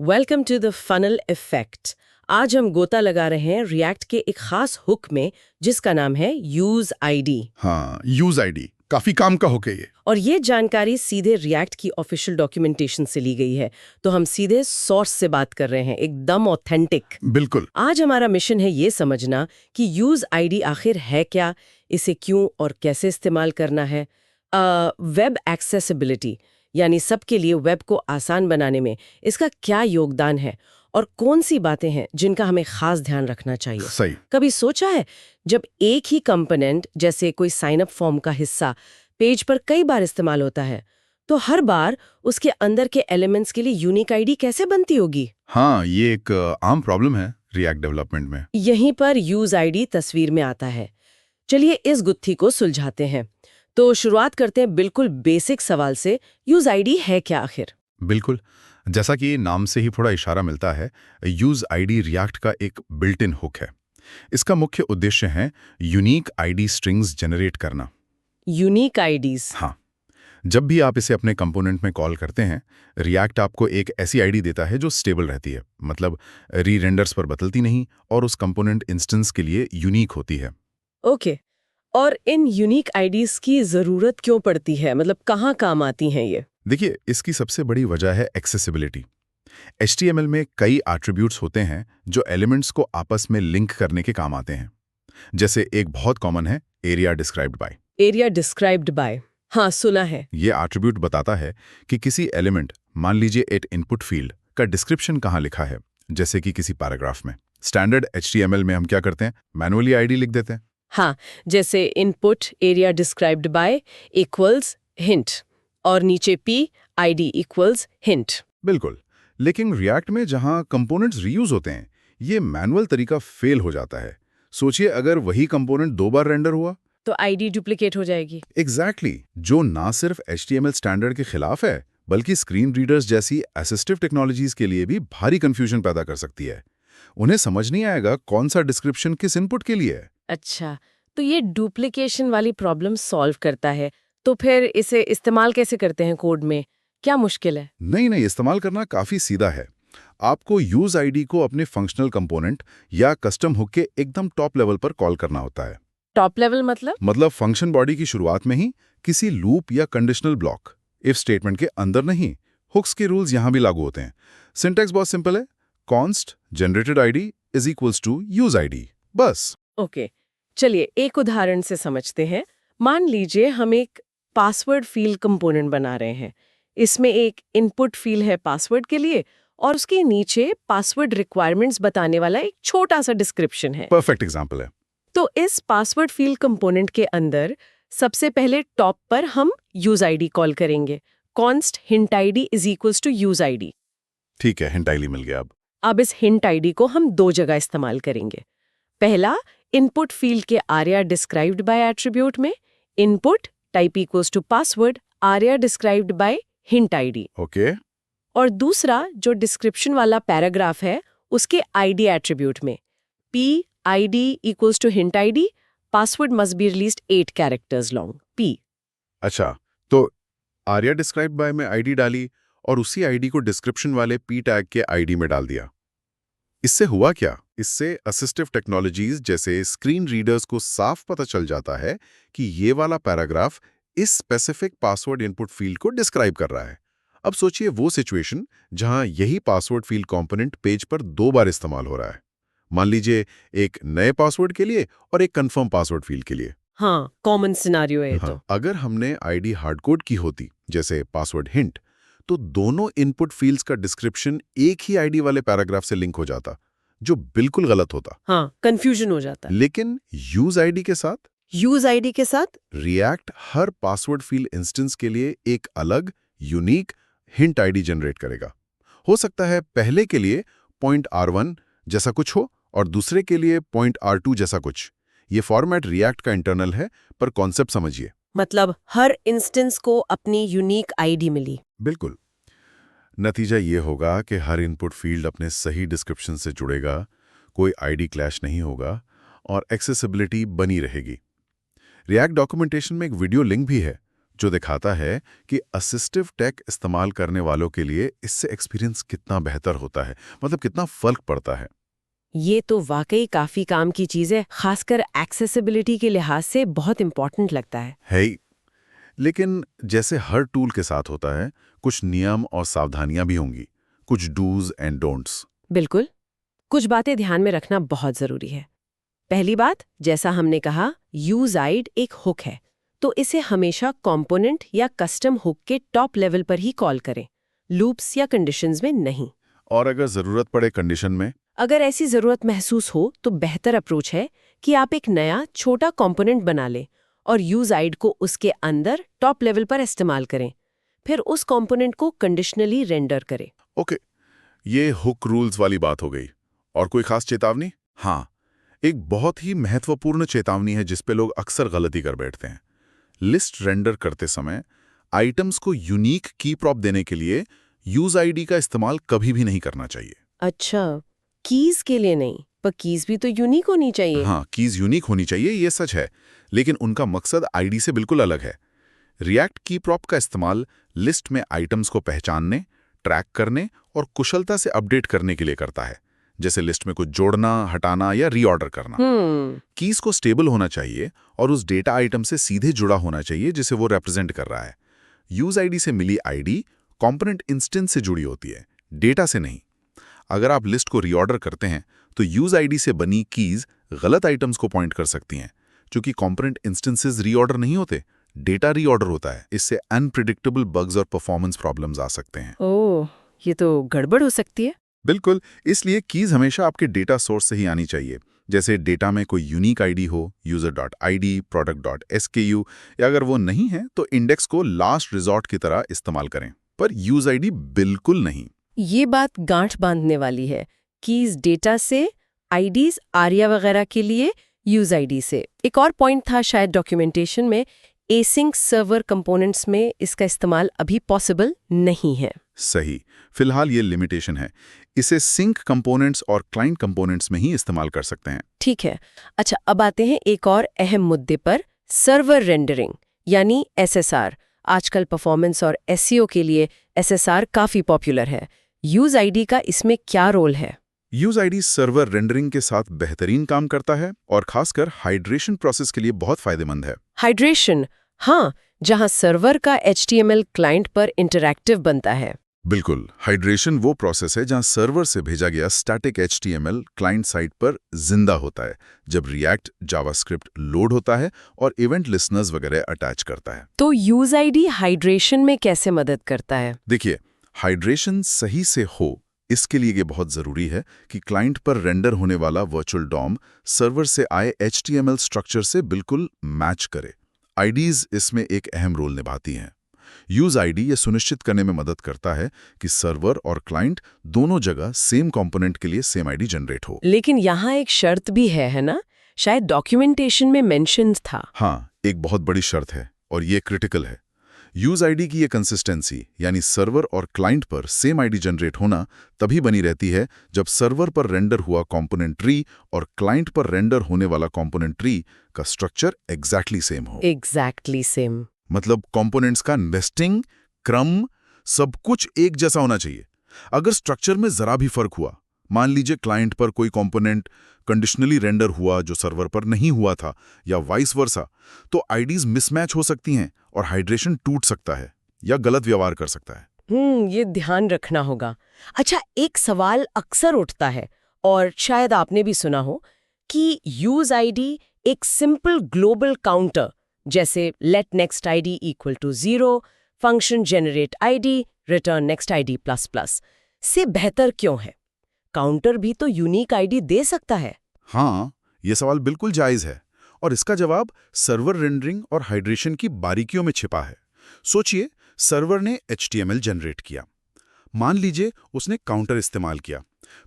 Welcome to the funnel effect. आज हम गोता लगा रहे हैं रिएक्ट के एक खास हुक में जिसका नाम है यूज आईडी। हाँ, यूज आईडी काफी काम का होके ये। और ये जानकारी सीधे रिएक्ट की ऑफिशियल डॉक्यूमेंटेशन से ली गई है, तो हम सीधे सोर्स से बात कर रहे हैं, एकदम ऑथेंटिक। बिल्कुल। आज हमारा मिशन है ये समझना कि यूज आईडी आखिर है क्या, इसे क्यों और कैसे इस्तेमाल करना है। वेब एक्सेसिबिलिटी यानी सबके लिए वेब को आसान बनाने में इसका क्या योगदान है और कौन सी बातें हैं जिनका हमें खास ध्यान रखना चाहिए। सही। कभी सोचा है जब एक ही कंपोनेंट जैसे कोई साइन अप फॉर्म का हिस्सा पेज पर कई बार इस्तेमाल होता है, तो हर बार उसके अंदर के एलिमेंट्स के लिए यूनिक आईडी कैसे बनती होगी। हाँ, ये एक आम प्रॉब्लम है रिएक्ट डेवलपमेंट में। यहीं पर यूज आईडी तस्वीर में आता है। चलिए इस गुत्थी को सुलझाते हैं। तो शुरुआत करते हैं बिल्कुल बेसिक सवाल से, यूज आईडी है क्या आखिर। बिल्कुल, जैसा कि नाम से ही थोड़ा इशारा मिलता है, यूज आईडी रिएक्ट का एक बिल्ट इन हुक है। इसका मुख्य उद्देश्य है यूनिक आईडी स्ट्रिंग्स जनरेट करना। Unique IDs. हाँ, जब भी आप इसे अपने कंपोनेंट में कॉल करते हैं, रिएक्ट आपको एक ऐसी आईडी देता है जो स्टेबल रहती है, मतलब री-रेंडर्स पर बदलती नहीं और उस कंपोनेंट इंस्टेंस के लिए यूनिक होती है। ओके। और इन यूनिक आईडीज की जरूरत क्यों पड़ती है, मतलब कहाँ काम आती हैं ये। देखिए, इसकी सबसे बड़ी वजह है एक्सेसिबिलिटी। HTML में कई एट्रीब्यूट्स होते हैं जो एलिमेंट्स को आपस में लिंक करने के काम आते हैं। जैसे एक बहुत कॉमन है area described bye. Area described bye, हाँ सुना है। ये एट्रीब्यूट बताता है कि किसी एलिमेंट, मान लीजिए एक इनपुट फील्ड का डिस्क्रिप्शन कहाँ लिखा है, जैसे कि किसी पैराग्राफ में। स्टैंडर्ड HTML में हम क्या करते हैं, मैनुअली आईडी लिख देते हैं। हाँ, जैसे input area described bye equals hint और नीचे p id इक्वल्स हिंट। बिल्कुल, लेकिन रिएक्ट में जहां कंपोनेंट्स रीयूज होते हैं, ये मैनुअल तरीका फेल हो जाता है। सोचिए अगर वही कंपोनेंट 2 बार रेंडर हुआ तो आईडी डुप्लीकेट हो जाएगी। एग्जैक्टली जो ना सिर्फ HTML स्टैंडर्ड के खिलाफ है, बल्कि स्क्रीन रीडर्स जैसी असिस्टिव टेक्नोलॉजीज के लिए भी भारी कंफ्यूजन पैदा कर सकती है। उन्हें समझ नहीं आएगा कौन सा डिस्क्रिप्शन किस इनपुट के लिए है। अच्छा, तो ये डुप्लीकेशन वाली प्रॉब्लम सॉल्व करता है, तो फिर इसे इस्तेमाल कैसे करते हैं कोड में, क्या मुश्किल है। नहीं, इस्तेमाल करना काफी सीधा है। आपको यूज आईडी को अपने फंक्शनल कंपोनेंट या कस्टम हुक के एकदम टॉप लेवल पर कॉल करना होता है। टॉप लेवल मतलब फंक्शन बॉडी की शुरुआत में ही, किसी लूप या कंडीशनल ब्लॉक, इफ स्टेटमेंट के अंदर नहीं। हुक्स के रूल्स यहां भी लागू होते हैं। सिंटैक्स बहुत सिंपल है, const generated ID is equals to use ID, बस। ओके, चलिए एक उदाहरण से समझते हैं। मान लीजिए हम एक पासवर्ड फील्ड कंपोनेंट बना रहे हैं। इसमें एक इनपुट फील्ड है पासवर्ड के लिए और उसके नीचे पासवर्ड रिक्वायरमेंट्स बताने वाला एक छोटा सा डिस्क्रिप्शन है। परफेक्ट एग्जांपल है। तो इस पासवर्ड फील्ड कंपोनेंट के अंदर सबसे पहले टॉप पर हम यूज आईडी कॉल करेंगे। Const hint ID is equals to use ID. ठीक है, हिंट आईडी मिल गया। अब इस हिंट आईडी को हम 2 जगह इस्तेमाल करेंगे। पहला, इनपुट फील्ड के आर्या डिस्क्राइब्ड बाय एट्रीब्यूट में input type equals to password aria described by hint ID. Okay. और दूसरा जो डिस्क्रिप्शन वाला पैराग्राफ है उसके आईडी एट्रीब्यूट में p id equals to hint ID, password must be released 8 characters long p। अच्छा, तो आर्या डिस्क्राइब बाय में आईडी डाली और उसी आईडी को डिस्क्रिप्शन वाले p टैग के आईडी में डाल दिया। इससे हुआ क्या? इससे असिस्टिव टेक्नोलॉजीज जैसे स्क्रीन रीडर्स को साफ पता चल जाता है कि ये वाला पैराग्राफ इस स्पेसिफिक पासवर्ड इनपुट फील्ड को डिस्क्राइब कर रहा है। अब सोचिए वो सिचुएशन जहां यही पासवर्ड फील्ड कंपोनेंट पेज पर 2 बार इस्तेमाल हो रहा है। मान लीजिए एक नए पासवर्ड के लिए और एक कंफर्म पासवर्ड फील्ड के लिए। हाँ, कॉमन सिनेरियो है हाँ, तो। अगर हमने आईडी हार्डकोड की होती, जैसे पासवर्ड हिंट, तो दोनों इनपुट फील्ड्स का डिस्क्रिप्शन एक ही आईडी वाले पैराग्राफ से लिंक हो जाता, जो बिल्कुल गलत होता। हाँ, कंफ्यूजन हो जाता है। लेकिन यूज आईडी के साथ यूज आईडी के साथ रिएक्ट हर पासवर्ड फील्ड इंस्टेंस के लिए एक अलग यूनिक हिंट आईडी जनरेट करेगा। हो सकता है पहले के लिए .r1 जैसा कुछ हो और दूसरे के लिए .r2 जैसा कुछ। ये फॉर्मेट रिएक्ट का इंटरनल है, पर कॉन्सेप्ट समझिए। मतलब हर इंस्टेंस को अपनी यूनिक आईडी मिली। बिल्कुल। नतीजा ये होगा कि हर इनपुट फील्ड अपने सही डिस्क्रिप्शन से जुड़ेगा, कोई आईडी क्लैश नहीं होगा और एक्सेसिबिलिटी बनी रहेगी। रिएक्ट डॉक्यूमेंटेशन में एक वीडियो लिंक भी है, जो दिखाता है कि असिस्टिव टेक इस्तेमाल करने वालों के लिए इससे एक्सपीरियंस कितना बेहतर होता है, मतलब कितना फर्क पड़ता है। ये तो वाकई काफी काम की चीज है, खासकर एक्सेसिबिलिटी के लिहाज से बहुत इंपॉर्टेंट लगता है। है ही। लेकिन जैसे हर टूल के साथ होता है, कुछ नियम और सावधानियां भी होंगी, कुछ डूज एंड डोंट्स। बिल्कुल, कुछ बातें ध्यान में रखना बहुत जरूरी है। पहली बात, जैसा हमने कहा, यूजआइड एक हुक है, तो इसे हमेशा कंपोनेंट या कस्टम हुक के टॉप लेवल पर ही कॉल करें, लूप्स या कंडीशंस में नहीं। और अगर जरूरत पड़े कंडीशन में, अगर ऐसी जरूरत महसूस हो तो बेहतर अप्रोच है कि आप एक नया छोटा कंपोनेंट बना लें और यूजआइड को उसके अंदर टॉप लेवल पर इस्तेमाल करें, फिर उस कंपोनेंट को कंडीशनली रेंडर करें। ओके, ये हुक रूल्स वाली बात हो गई। और कोई खास चेतावनी? हाँ, एक बहुत ही महत्वपूर्ण चेतावनी है जिस पे लोग अक्सर गलती कर बैठते हैं। लिस्ट रेंडर करते समय आइटम्स को यूनिक की प्रॉप देने के लिए यूज आईडी का इस्तेमाल कभी भी नहीं करना चाहिए। अच्छा, कीज के लिए नहीं, पर कीज भी तो यूनिक होनी चाहिए। हाँ, कीज यूनिक होनी चाहिए, ये सच है, लेकिन उनका मकसद आईडी से बिल्कुल अलग है। रिएक्ट की प्रॉप का इस्तेमाल लिस्ट में आइटम्स को पहचानने, ट्रैक करने और कुशलता से अपडेट करने के लिए करता है, जैसे लिस्ट में कुछ जोड़ना, हटाना या रीऑर्डर करना। कीज को स्टेबल होना चाहिए और उस डेटा आइटम से सीधे जुड़ा होना चाहिए जिसे वो रिप्रेजेंट कर रहा है। यूज आईडी से मिली आईडी कंपोनेंट इंस्टेंस से जुड़ी होती है, डेटा से नहीं। अगर आप लिस्ट को रीऑर्डर करते हैं तो यूज आईडी से बनी कीज गलत आइटम्स को पॉइंट कर सकती हैं, क्योंकि कंपोनेंट इंस्टेंसेस रीऑर्डर नहीं होते, डेटा रीऑर्डर होता है। इससे अनप्रिडिक्टेबल बग्स और परफॉर्मेंस प्रॉब्लम्स आ सकते हैं। ओह, ये तो गड़बड़ हो सकती है। बिल्कुल, इसलिए कीज हमेशा आपके डेटा सोर्स से ही आनी चाहिए। जैसे डेटा में कोई यूनिक आईडी हो, user.id, product.sku, या अगर वो नहीं है तो इंडेक्स को लास्ट रिजॉर्ट की तरह इस्तेमाल करें, पर यूज आईडी बिल्कुल नहीं। ये बात गांठ बांधने वाली है। कीज डेटा से, आईडीज आर्या वगैरह के लिए यूज आईडी से। एक और पॉइंट था शायद डॉक्यूमेंटेशन में, एसिंक सर्वर कंपोनेंट्स में इसका इस्तेमाल अभी पॉसिबल नहीं है। सही, फिलहाल ये लिमिटेशन है। इसे सिंक कंपोनेंट्स और क्लाइंट कंपोनेंट्स में ही इस्तेमाल कर सकते हैं। ठीक है। अच्छा, अब आते हैं एक और अहम मुद्दे पर, सर्वर रेंडरिंग यानी एसएसआर। आजकल परफॉर्मेंस और एसईओ के लिए एसएसआर काफी पॉपुलर है। यूज आईडी का इसमें क्या रोल है? यूज आईडी सर्वर रेंडरिंग के साथ बेहतरीन काम करता है और खासकर हाइड्रेशन प्रोसेस के लिए बहुत फायदेमंद है। हाइड्रेशन, हाँ, जहां सर्वर का HTML क्लाइंट पर इंटरैक्टिव बनता है। बिल्कुल, हाइड्रेशन वो प्रोसेस है जहां सर्वर से भेजा गया स्टैटिक HTML क्लाइंट साइट पर जिंदा होता है, जब रिएक्ट जावास्क्रिप्ट लोड होता है और इवेंट लिसनर्स वगैरह अटैच करता है। तो यूज आईडी हाइड्रेशन में कैसे मदद करता है? देखिए, हाइड्रेशन सही से हो, इसके लिए ये बहुत जरूरी है कि क्लाइंट पर रेंडर होने वाला वर्चुअल डॉम सर्वर से आए HTML स्ट्रक्चर से बिल्कुल मैच करे। आईडीज इसमें एक अहम रोल निभाती हैं। यूज आईडी ये सुनिश्चित करने में मदद करता है कि सर्वर और क्लाइंट दोनों जगह सेम कंपोनेंट के लिए सेम आईडी जनरेट हो। लेकिन यहाँ एक शर्त भी है ना? शायद डॉक्यूमेंटेशन में मेंशन्स था। हाँ, एक बहुत बड़ी शर्त है और ये क्रिटिकल है। यूज आईडी की ये कंसिस्टेंसी, यानी सर्वर और क्लाइंट पर सेम आईडी जनरेट होना, तभी बनी रहती है जब सर्वर पर रेंडर हुआ कंपोनेंट ट्री और क्लाइंट पर रेंडर होने वाला कंपोनेंट ट्री का स्ट्रक्चर एग्जैक्टली सेम हो। एग्जैक्टली सेम मतलब कंपोनेंट्स का नेस्टिंग, क्रम, सब कुछ एक जैसा होना चाहिए। अगर स्ट्रक्चर में जरा भी फर्क हुआ, मान लीजिए क्लाइंट पर कोई कंपोनेंट कंडीशनली रेंडर हुआ जो सर्वर पर नहीं हुआ था, या वाइस वर्सा, तो आईडीज मिसमैच हो सकती हैं और हाइड्रेशन टूट सकता है या गलत व्यवहार कर सकता है। ये ध्यान रखना होगा। अच्छा, एक सवाल अक्सर उठता है और शायद आपने भी सुना हो कि यूज आईडी एक सिंपल ग्लोबल काउंटर जैसे let next ID equal to 0, function generate ID, return next ID plus plus से बेहतर क्यों है? काउंटर भी तो यूनिक आईडी दे सकता है। हाँ, ये सवाल बिल्कुल जायज है और इसका जवाब सर्वर रेंडरिंग और हाइड्रेशन की बारीकियों में छिपा है। सोचिए, सर्वर ने HTML जनरेट किया। मान लीजिए उसने काउंटर इस्तेमाल किया,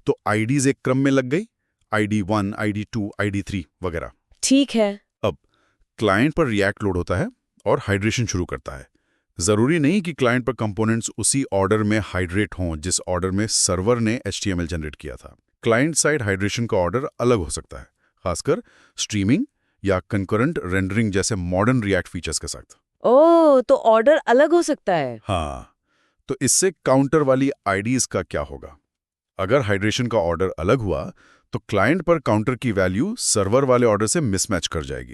तो आईडीज एक क्रम में लग गई, ID1, ID2, ID3 वगैरह। ठीक है। अब क्लाइंट पर रिएक्ट लोड होता है और हाइड्रेशन शुरू करता है। जरूरी नहीं कि क्लाइंट पर कंपोनेंट्स उसी ऑर्डर में हाइड्रेट हों जिस ऑर्डर में सर्वर ने HTML जनरेट किया था। क्लाइंट साइड हाइड्रेशन का ऑर्डर अलग हो सकता है, खासकर स्ट्रीमिंग या कंकरेंट रेंडरिंग जैसे मॉडर्न रिएक्ट फीचर्स के साथ। ओह, तो ऑर्डर अलग हो सकता है। हाँ, तो इससे काउंटर वाली आईडीज का क्या होगा? अगर हाइड्रेशन का ऑर्डर अलग हुआ तो क्लाइंट पर काउंटर की वैल्यू सर्वर वाले ऑर्डर से मिसमैच कर जाएगी।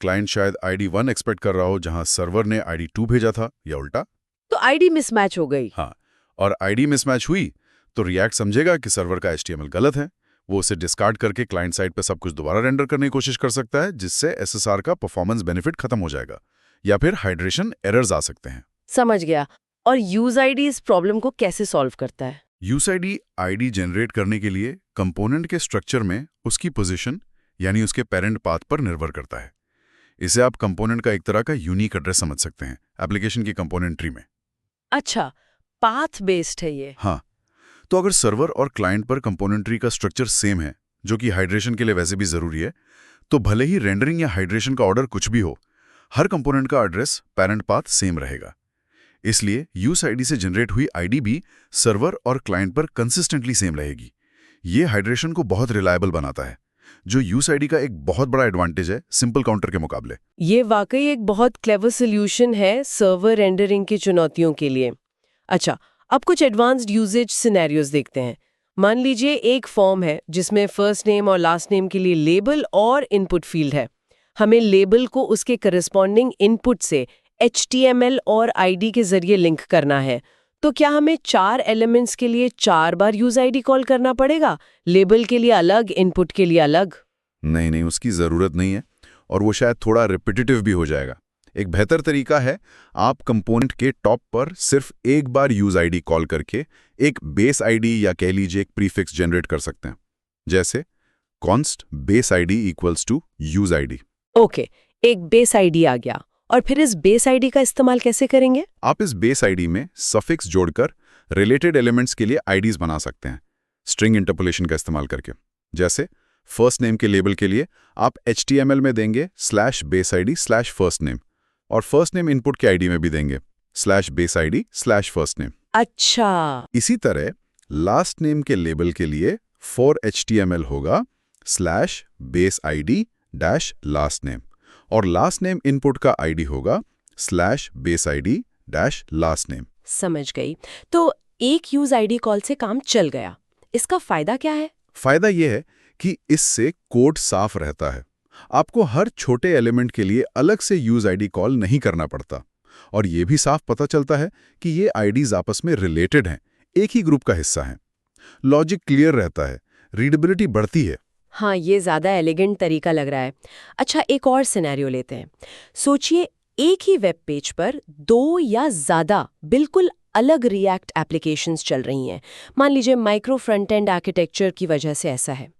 क्लाइंट शायद आईडी 1 एक्सपेक्ट कर रहा हो जहां सर्वर ने आईडी 2 भेजा था, या उल्टा। तो आईडी मिसमैच हो गई। हाँ, और आईडी मिसमैच हुई तो रिएक्ट समझेगा कि सर्वर का एचटीएमएल गलत है। वो उसे डिस्कार्ड करके क्लाइंट साइड पे सब कुछ दोबारा रेंडर करने की कोशिश कर सकता है, जिससे एसएसआर का परफॉर्मेंस बेनिफिट खत्म हो जाएगा, या फिर हाइड्रेशन एरर्स आ सकते हैं। समझ गया। और यूज आईडी इस प्रॉब्लम को कैसे सॉल्व करता है? यूआईडी आईडी जनरेट करने के लिए कंपोनेंट के स्ट्रक्चर में उसकी पोजीशन यानी उसके पेरेंट पाथ पर निर्भर करता है। इसे आप कंपोनेंट का एक तरह का यूनिक एड्रेस समझ सकते हैं एप्लीकेशन की कंपोनेंट ट्री में। अच्छा, पाथ बेस्ड है ये। हाँ, तो अगर सर्वर और क्लाइंट पर कंपोनेंट ट्री का स्ट्रक्चर सेम है, जो कि हाइड्रेशन के लिए वैसे भी जरूरी है, तो भले ही रेंडरिंग या हाइड्रेशन का ऑर्डर कुछ भी हो, हर कंपोनेंट का एड्रेस पेरेंट पाथ सेम रहेगा। इसलिए यूज आईडी से जनरेट हुई आईडी भी सर्वर और क्लाइंट पर कंसिस्टेंटली सेम रहेगी। ये हाइड्रेशन को बहुत रिलायबल बनाता है, जो यूज आईडी का एक बहुत बड़ा एडवांटेज है सिंपल काउंटर के मुकाबले। ये वाकई एक बहुत क्लेवर सोल्यूशन है सर्वर रेंडरिंग की चुनौतियों के लिए। अच्छा, अब कुछ एडवांस्ड यूजेज सिनेरियोज देखते हैं। मान लीजिए एक फॉर्म है जिसमें फर्स्ट नेम और लास्ट नेम के लिए लेबल और इनपुट फील्ड है। हमें लेबल को उसके करस्पॉन्डिंग इनपुट से HTML और ID के जरिए लिंक करना है। तो क्या हमें 4 एलिमेंट्स के लिए 4 बार यूज आईडी कॉल करना पड़ेगा? लेबल के लिए अलग, इनपुट के लिए अलग? नहीं नहीं, उसकी ज़रूरत नहीं है, और वो शायद थोड़ा रिपीटिटिव भी हो जाएगा। एक बेहतर तरीका है, आप कंपोनेंट के टॉप पर सिर्फ एक बार यूज आईडी कॉल करके एक बेस आईडी या कह लीजिए एक प्रीफिक्स जनरेट कर सकते हैं, जैसे const base ID equals to use ID. Okay, एक बेस आईडी आ गया। और फिर इस बेस आईडी का इस्तेमाल कैसे करेंगे? आप इस बेस आईडी में सफिक्स जोड़कर रिलेटेड एलिमेंट्स के लिए आईडीज बना सकते हैं, स्ट्रिंग इंटरपोलेशन का इस्तेमाल करके। जैसे फर्स्ट नेम के लेबल के लिए आप HTML में देंगे /base id /first name, और फर्स्ट नेम इनपुट के आईडी में भी देंगे /base id /first name। अच्छा, इसी तरह लास्ट नेम के लेबल के लिए for HTML होगा /base id -last name, और लास्ट नेम इनपुट का आईडी होगा /base id -last name। समझ गई। तो एक यूज आईडी कॉल से काम चल गया। इसका फायदा क्या है? फायदा यह है कि इससे कोड साफ रहता है। आपको हर छोटे एलिमेंट के लिए अलग से यूज आईडी कॉल नहीं करना पड़ता, और यह भी साफ पता चलता है कि ये आईडीज आपस में रिलेटेड हैं, एक ही ग्रुप का हिस्सा हैं। लॉजिक क्लियर रहता है, रीडेबिलिटी बढ़ती है। हाँ, ये ज़्यादा एलिगेंट तरीका लग रहा है। अच्छा, एक और सिनेरियो लेते हैं। सोचिए एक ही वेब पेज पर 2 या ज़्यादा बिल्कुल अलग रिएक्ट एप्लीकेशंस चल रही हैं। मान लीजिए माइक्रो फ्रंट एंड आर्किटेक्चर की वजह से ऐसा है।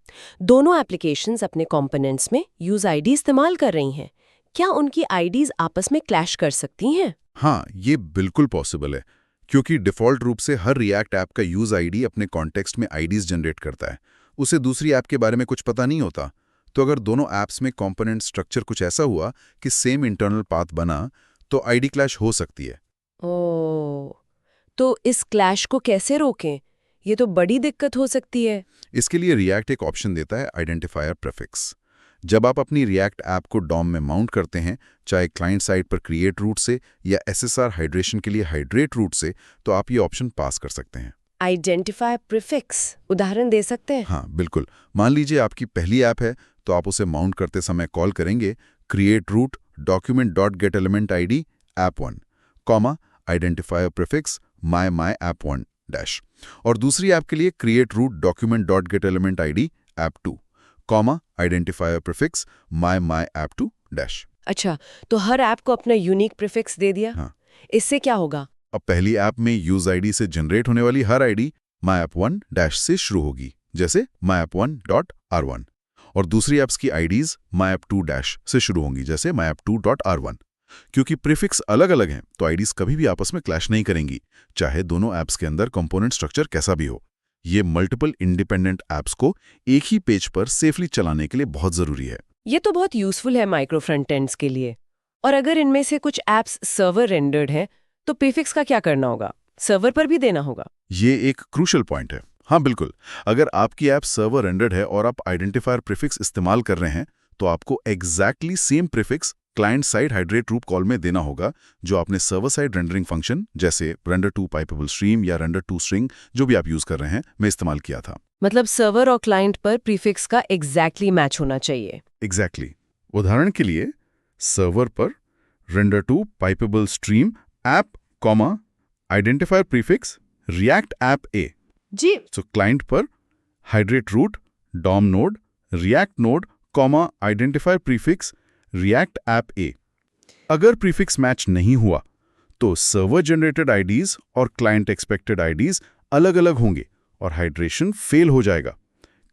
दोनों एप्लीकेशंस अपने कंपोनेंट्स में यूज आईडी इस्तेमाल कर रही हैं। क्या उनकी आईडीज आपस में क्लैश कर सकती हैं? हाँ, ये बिल्कुल पॉसिबल है, क्योंकि डिफ़ॉल्ट रूप से हर रिएक्ट ऐप का यूज आईडी अपने कॉन्टेक्स्ट में आईडीज जनरेट करता है। उसे दूसरी ऐप के बारे में कुछ पता नहीं होता। तो अगर दोनों ऐप्स में कंपोनेंट स्ट्रक्चर कुछ ऐसा हुआ कि सेम इंटरनल पाथ बना, तो आईडी क्लैश हो सकती है। ओह, तो इस क्लैश को कैसे रोकें? ये तो बड़ी दिक्कत हो सकती है। इसके लिए रिएक्ट एक ऑप्शन देता है, आइडेंटिफायर प्रीफिक्स। जब आप अपनी रिएक्ट ऐप को डॉम में माउंट करते हैं, चाहे क्लाइंट साइड पर क्रिएट रूट से या एसएसआर हाइड्रेशन के लिए हाइड्रेट रूट से, तो आप ये ऑप्शन पास कर सकते हैं। आइडेंटिफाई प्रीफिक्स, उदाहरण दे सकते हैं? हाँ बिल्कुल। मान लीजिए आपकी पहली ऐप है, तो आप उसे माउंट करते समय कॉल करेंगे create root document.getElementID app1, comma identifier prefix my app1 dash, और दूसरी ऐप के लिए create root document.getElementID app2, comma identifier prefix my app2 dash. अच्छा, तो हर ऐप को अपना यूनिक प्रीफिक्स दे दिया। हाँ। इससे क्या होगा? अब पहली ऐप में यूज आईडी से जनरेट होने वाली हर आईडी myapp1 डैश से शुरू होगी, जैसे myapp1.r1, और दूसरी ऐप्स की आईडीज myapp2 डैश से शुरू होंगी, जैसे myapp2.r1। क्योंकि प्रीफिक्स अलग अलग हैं, तो आईडीज कभी भी आपस में क्लैश नहीं करेंगी, चाहे दोनों ऐप्स के अंदर कंपोनेंट स्ट्रक्चर कैसा भी हो। ये मल्टीपल इंडिपेंडेंट ऐप्स को एक ही पेज पर सेफली चलाने के लिए बहुत जरूरी है। ये तो बहुत यूजफुल है माइक्रो फ्रंट एंड्स के लिए। और अगर इनमें से कुछ ऐप्स सर्वर रेंडर्ड हैं, तो प्रीफिक्स का क्या करना होगा? सर्वर पर भी देना होगा? ये एक क्रूशल पॉइंट है। हाँ बिल्कुल, अगर आपकी ऐप सर्वर रेंडर्ड है और आप आइडेंटिफायर प्रीफिक्स इस्तेमाल कर रहे हैं, तो आपको exactly same prefix client side hydrate रूप कॉल में देना होगा, जो आपने सर्वर साइड रेंडरिंग फंक्शन जैसे render2 पाइपेबल स्ट्रीम या render2 स्ट्रिंग जो भी आप यूज कर रहे हैं में इस्तेमाल किया था। मतलब सर्वर और क्लाइंट पर प्रीफिक्स का एग्जैक्टली मैच होना चाहिए। एग्जैक्टली। उदाहरण के लिए सर्वर पर render2 pipeable stream app comma identifier prefix react app A. जी। सो क्लाइंट पर hydrate root DOM node react node comma identifier prefix react app A. अगर प्रीफिक्स मैच नहीं हुआ तो सर्वर जनरेटेड आईडीज और क्लाइंट एक्सपेक्टेड आईडीज अलग अलग होंगे और हाइड्रेशन फेल हो जाएगा।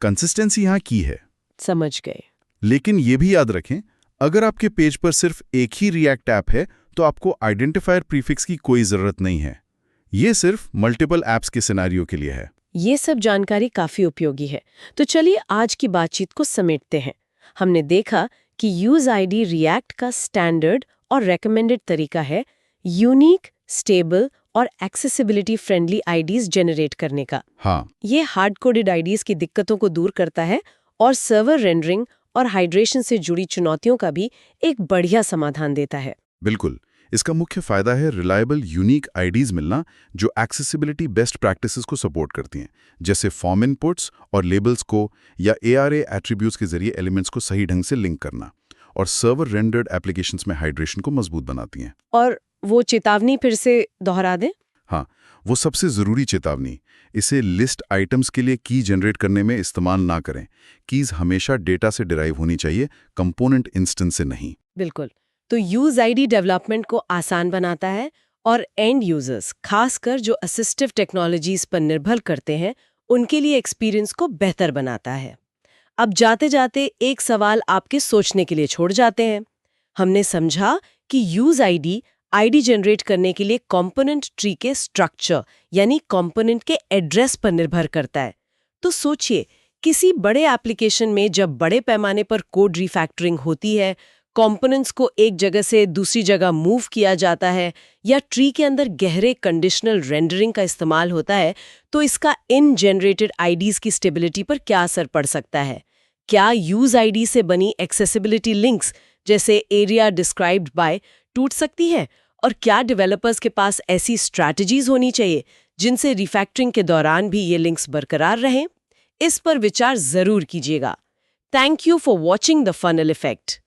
कंसिस्टेंसी यहां की है। समझ गए। लेकिन ये भी याद रखें, अगर आपके पेज पर सिर्फ एक ही रिएक्ट ऐप है तो आपको आइडेंटिफायर प्रीफिक्स की कोई जरूरत नहीं है। ये सिर्फ मल्टीपल ऐप्स के सिनेरियो के लिए है। ये सब जानकारी काफी उपयोगी है। तो चलिए आज की बातचीत को समेटते हैं। हमने देखा कि यूज आईडी रिएक्ट का स्टैंडर्ड और रेकमेंडेड तरीका है यूनिक, स्टेबल और एक्सेसिबिलिटी फ्रेंडली आईडीज जनरेट करने का। हाँ, ये हार्ड कोडेड आईडीज की दिक्कतों को दूर करता है और सर्वर रेंडरिंग और हाइड्रेशन से जुड़ी चुनौतियों का भी एक बढ़िया समाधान देता है। बिल्कुल। इसका मुख्य फायदा है रिलायबल यूनिक आईडीज मिलना जो एक्सेसिबिलिटी बेस्ट प्रैक्टिसेस को सपोर्ट करती हैं, जैसे फॉर्म इनपुट्स और लेबल्स को या ARA एट्रीब्यूट्स के जरिए एलिमेंट्स को सही ढंग से लिंक करना, और सर्वर रेंडर्ड एप्लीकेशंस में हाइड्रेशन को मजबूत बनाती हैं। और वो चेतावनी फिर से दोहरा दें। हाँ, वो सबसे ज़रूरी चेतावनी, इसे लिस्ट आइटम्स के लिए की जनरेट करने में इस्तेमाल ना करें। कीज हमेशा डेटा से डिराइव होनी चाहिए, कंपोनेंट इंस्टेंस से नहीं। बिल्कुल। तो यूज आईडी डेवलपमेंट को आसान बनाता है और एंड यूजर्स, खासकर जो असिस्टिव टेक्नोलॉजीज पर निर्भर करते हैं, उनके लिए एक्सपीरियंस को बेहतर बनाता है। अब जाते जाते एक सवाल आपके सोचने के लिए छोड़ जाते हैं। हमने समझा कि यूज आईडी जनरेट करने के लिए कंपोनेंट ट्री के स्ट्रक्चर यानी कंपोनेंट के एड्रेस पर निर्भर करता है। तो सोचिए, किसी बड़े एप्लीकेशन में जब बड़े पैमाने पर कोड रिफैक्टरिंग होती है, कंपोनेंट्स को एक जगह से दूसरी जगह मूव किया जाता है या ट्री के अंदर गहरे कंडीशनल रेंडरिंग का इस्तेमाल होता है, तो इसका इन जनरेटेड आईडीज की स्टेबिलिटी पर क्या असर पड़ सकता है? क्या यूज आईडी से बनी एक्सेसिबिलिटी लिंक्स जैसे एरिया डिस्क्राइब्ड बाय टूट सकती है? और क्या डेवलपर्स के पास ऐसी स्ट्रैटेजीज होनी चाहिए जिनसे रिफैक्टरिंग के दौरान भी ये लिंक्स बरकरार रहें? इस पर विचार जरूर कीजिएगा। Thank you for watching the funnel effect.